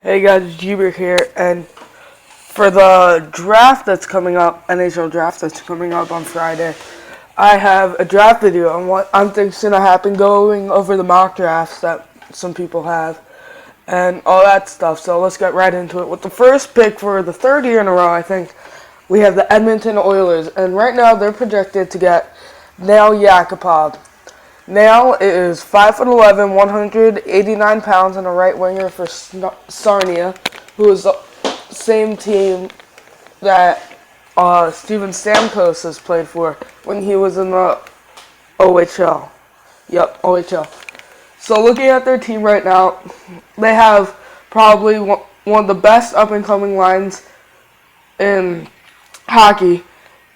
Hey guys, Jeeber here, and for the draft that's coming up, NHL draft that's coming up on Friday, I have a draft video on what I'm thinking to happen, going over the mock drafts that some people have, and all that stuff. So let's get right into it. With the first pick for the third year in a row, I think, we have the Edmonton Oilers, and right now they're projected to get Nail Yakupov. Nail is 5'11", 189 pounds, and a right winger for Sarnia, who is the same team that Steven Stamkos has played for when he was in the OHL. Yep, OHL. So looking at their team right now, they have probably one of the best up-and-coming lines in hockey.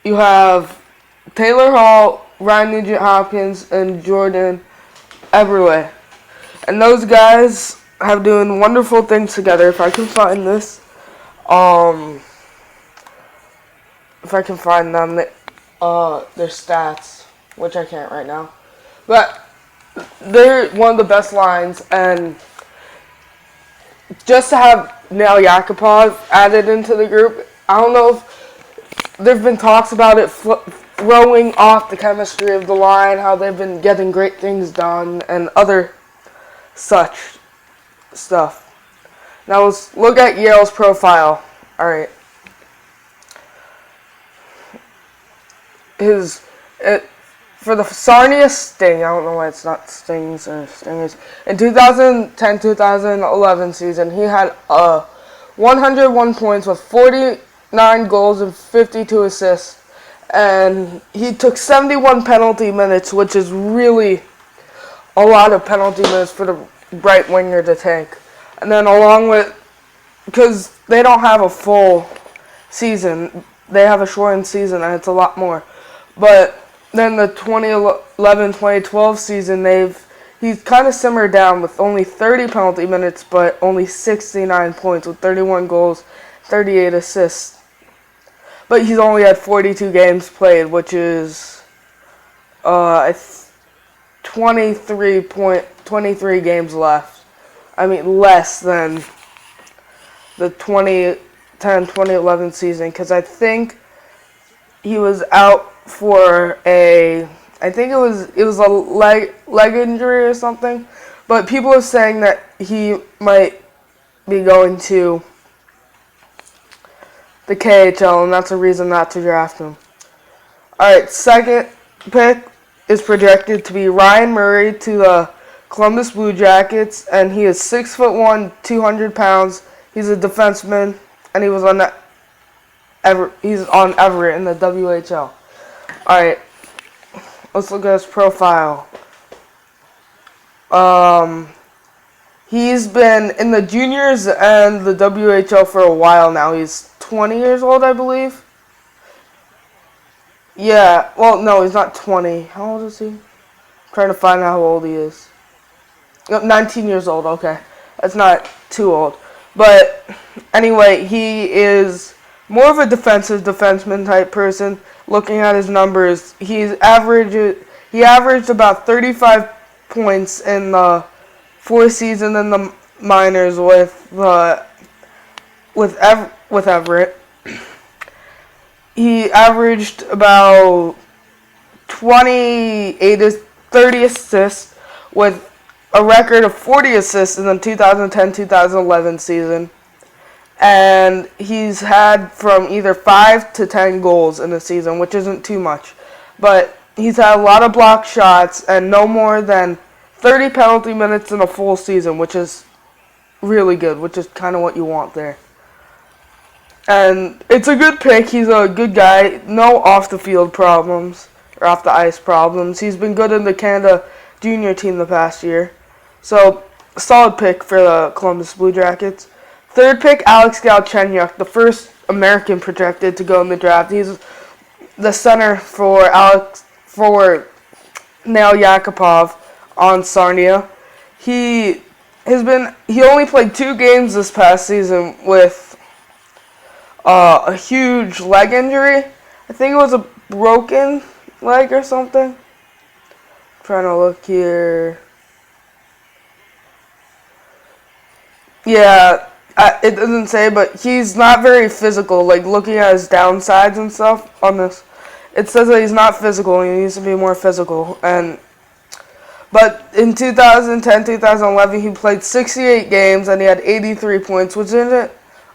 You have Taylor Hall, Ryan Nugent-Hopkins, and Jordan Eberle. And those guys have doing wonderful things together. If I can find this, if I can find them, their stats, which I can't right now. But they're one of the best lines, and just to have Nail Yakupov added into the group, I don't know if there've been talks about it throwing off the chemistry of the line, how they've been getting great things done, and other such stuff. Now let's look at Yale's profile. Alright. For the Sarnia Sting, I don't know why it's not Stings or Stingers. In 2010-2011 season, he had 101 points with 49 goals and 52 assists. And he took 71 penalty minutes, which is really a lot of penalty minutes for the right winger to take. And then along with, because they don't have a full season, they have a shortened season, and it's a lot more. But then the 2011-2012 season, he's kind of simmered down with only 30 penalty minutes, but only 69 points with 31 goals, 38 assists. But he's only had 42 games played, which is 23 games left. I mean, less than the 2010-2011 season, because I think he was out for I think it was a leg injury or something. But people are saying that he might be going to the KHL, and that's a reason not to draft him. Alright, second pick is projected to be Ryan Murray to the Columbus Blue Jackets, and he is 6'1", 200 pounds. He's a defenseman, and he was on Everett in the WHL. Alright, let's look at his profile. He's been in the juniors and the WHL for a while now. He's 20 years old, I believe. Yeah, well, no, he's not 20. How old is he? I'm trying to find out how old he is. 19 years old, okay. That's not too old. But anyway, he is more of a defenseman type person. Looking at his numbers, he averaged about 35 points in the 4th season in the minors with Everett. He averaged about 28 to 30 assists with a record of 40 assists in the 2010-2011 season. And he's had from either 5 to 10 goals in the season, which isn't too much. But he's had a lot of blocked shots and no more than 30 penalty minutes in a full season, which is really good, which is kind of what you want there. And it's a good pick. He's a good guy. No off-the-field problems or off-the-ice problems. He's been good in the Canada junior team the past year. So, solid pick for the Columbus Blue Jackets. Third pick, Alex Galchenyuk, the first American projected to go in the draft. He's the center for Nail Yakupov on Sarnia. He only played 2 games this past season with a huge leg injury. I think it was a broken leg or something. I'm trying to look here. Yeah, It doesn't say, but he's not very physical. Like, looking at his downsides and stuff on this, it says that he's not physical. He needs to be more physical. But in 2010, 2011, he played 68 games and he had 83 points, which isn't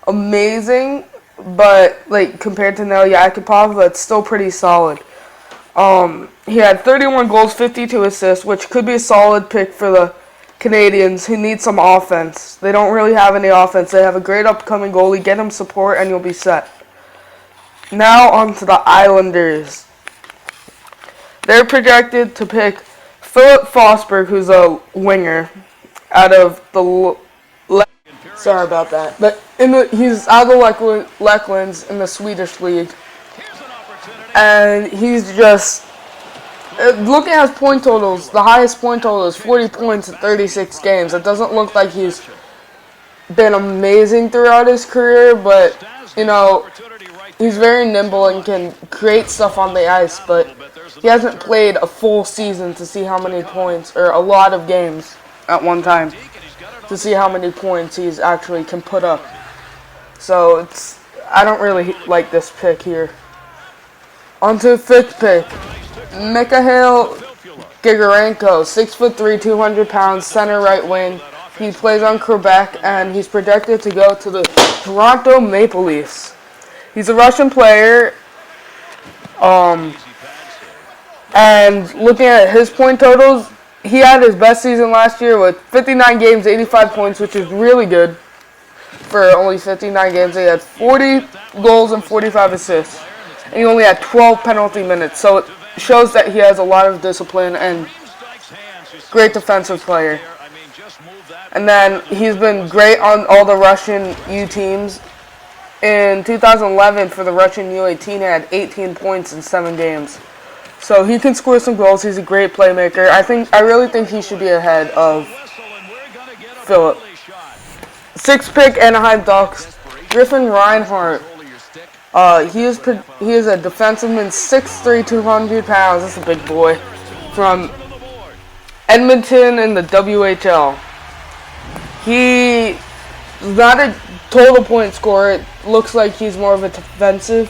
amazing, but like compared to Nail Yakupov, that's still pretty solid. He had 31 goals, 52 assists, which could be a solid pick for the Canadians who need some offense. They don't really have any offense. They have a great upcoming goalie. Get him support and you'll be set. Now on to the Islanders. They're projected to pick Philip Forsberg, who's a winger, out of the... Sorry about that. But he's out of the Leklands in the Swedish league. And he's just... Looking at his point totals, the highest point total is 40 points in 36 games. It doesn't look like he's been amazing throughout his career, but, you know, he's very nimble and can create stuff on the ice, but he hasn't played a full season to see how many points, or a lot of games at one time, to see how many points he's actually can put up. So, I don't really like this pick here. On to the fifth pick. Mikhail Grigorenko, 6'3", 200 pounds, center right wing. He plays on Quebec, and he's projected to go to the Toronto Maple Leafs. He's a Russian player, and looking at his point totals, he had his best season last year with 59 games, 85 points, which is really good for only 59 games. He had 40 goals and 45 assists, and he only had 12 penalty minutes, so it shows that he has a lot of discipline and great defensive player. And then he's been great on all the Russian U teams. In 2011, for the Russian U18, he had 18 points in 7 games. So he can score some goals. He's a great playmaker. I really think he should be ahead of Philip. Sixth pick, Anaheim Ducks, Griffin Reinhart. He is a defenseman, 6'3", 200 pounds. That's a big boy. From Edmonton in the WHL. He's not a total point scorer. It looks like he's more of a defensive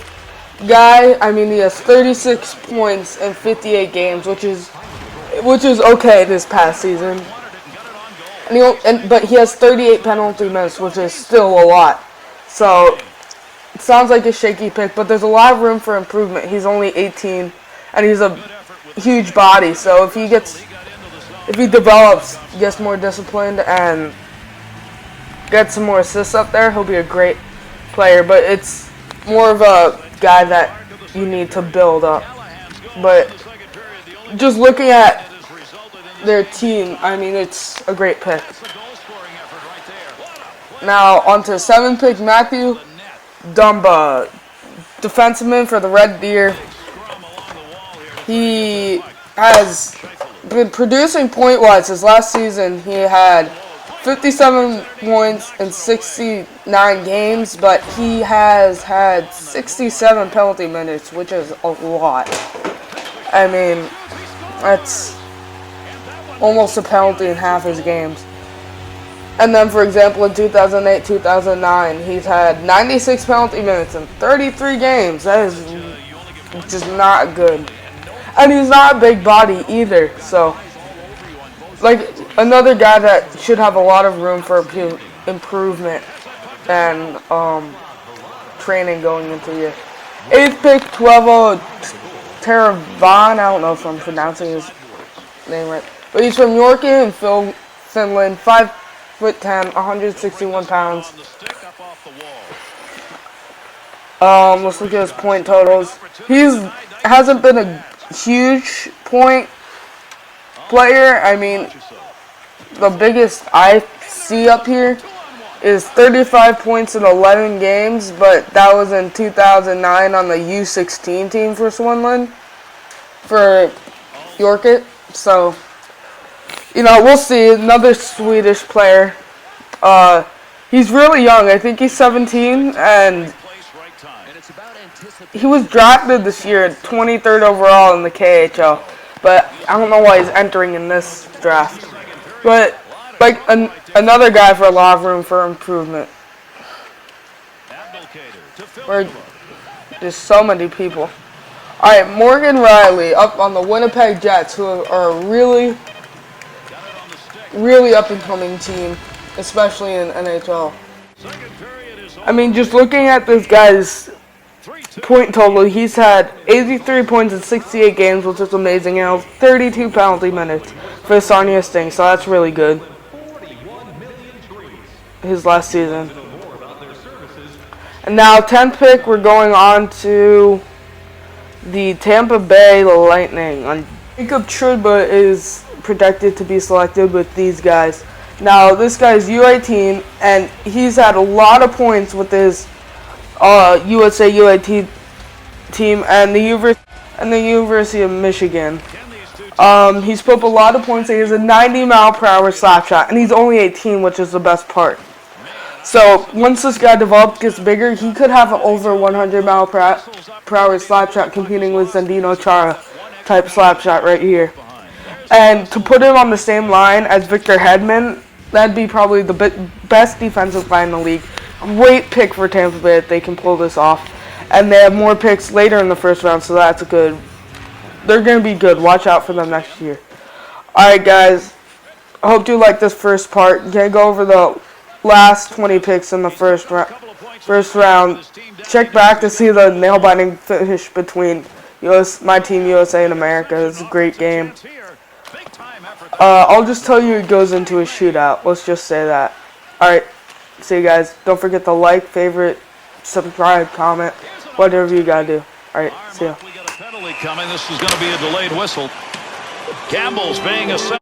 guy. I mean, he has 36 points in 58 games, which is okay this past season. But he has 38 penalty minutes, which is still a lot. So it sounds like a shaky pick, but there's a lot of room for improvement. He's only 18, and he's a huge body. So if he develops, gets more disciplined, and gets some more assists up there, he'll be a great player. But it's more of a guy that you need to build up. But just looking at their team, I mean, it's a great pick. Now on to 7th pick, Matthew Dumba, defenseman for the Red Deer. He has been producing point-wise. His last season, he had 57 points in 69 games, but he has had 67 penalty minutes, which is a lot. I mean, that's almost a penalty in half his games. And then, for example, in 2008, 2009, he's had 96 penalty minutes in 33 games. That is just not good. And he's not a big body either, so like another guy that should have a lot of room for improvement and training going into the year. 8th pick, Tuovo Teravainen. I don't know if I'm pronouncing his name right, but he's from York in Finland. 5'10", 161 pounds. Let's look at his point totals. Hasn't been a huge point player. I mean, the biggest I see up here is 35 points in 11 games, but that was in 2009 on the U16 team for Swanland, for York. So, you know, we'll see. Another Swedish player. He's really young. I think he's 17, and he was drafted this year, 23rd overall in the KHL. But I don't know why he's entering in this draft. But like another guy for a lot of room for improvement. Or there's so many people. All right, Morgan Riley up on the Winnipeg Jets, who are a really up and coming team, especially in NHL. I mean, just looking at this guy's point total, he's had 83 points in 68 games, which is amazing, and 32 penalty minutes for the Sarnia Sting, so that's really good. His last season. And now, 10th pick, we're going on to the Tampa Bay Lightning. Jacob Trouba is projected to be selected with these guys. Now, this guy's U18, and he's had a lot of points with his USA U18 team and the University of Michigan. He's put up a lot of points. He has a 90-mile-per-hour slap shot, and he's only 18, which is the best part. So once this guy gets bigger, he could have an over 100-mile-per-hour slap shot, competing with Zdeno Chara type slap shot right here. And to put him on the same line as Victor Hedman, that'd be probably the best defensive line in the league. Great pick for Tampa Bay if they can pull this off. And they have more picks later in the first round, so that's good. They're going to be good. Watch out for them next year. Alright, guys. I hope you like this first part. Going to go over the last 20 picks in the first round. Check back to see the nail-biting finish between my team, USA, and America. It's a great game. I'll just tell you it goes into a shootout. Let's just say that. Alright. See you guys. Don't forget to like, favorite, subscribe, comment, whatever you gotta do. Alright, see ya. We got a penalty coming. This is going to be a delayed whistle. Campbell's being a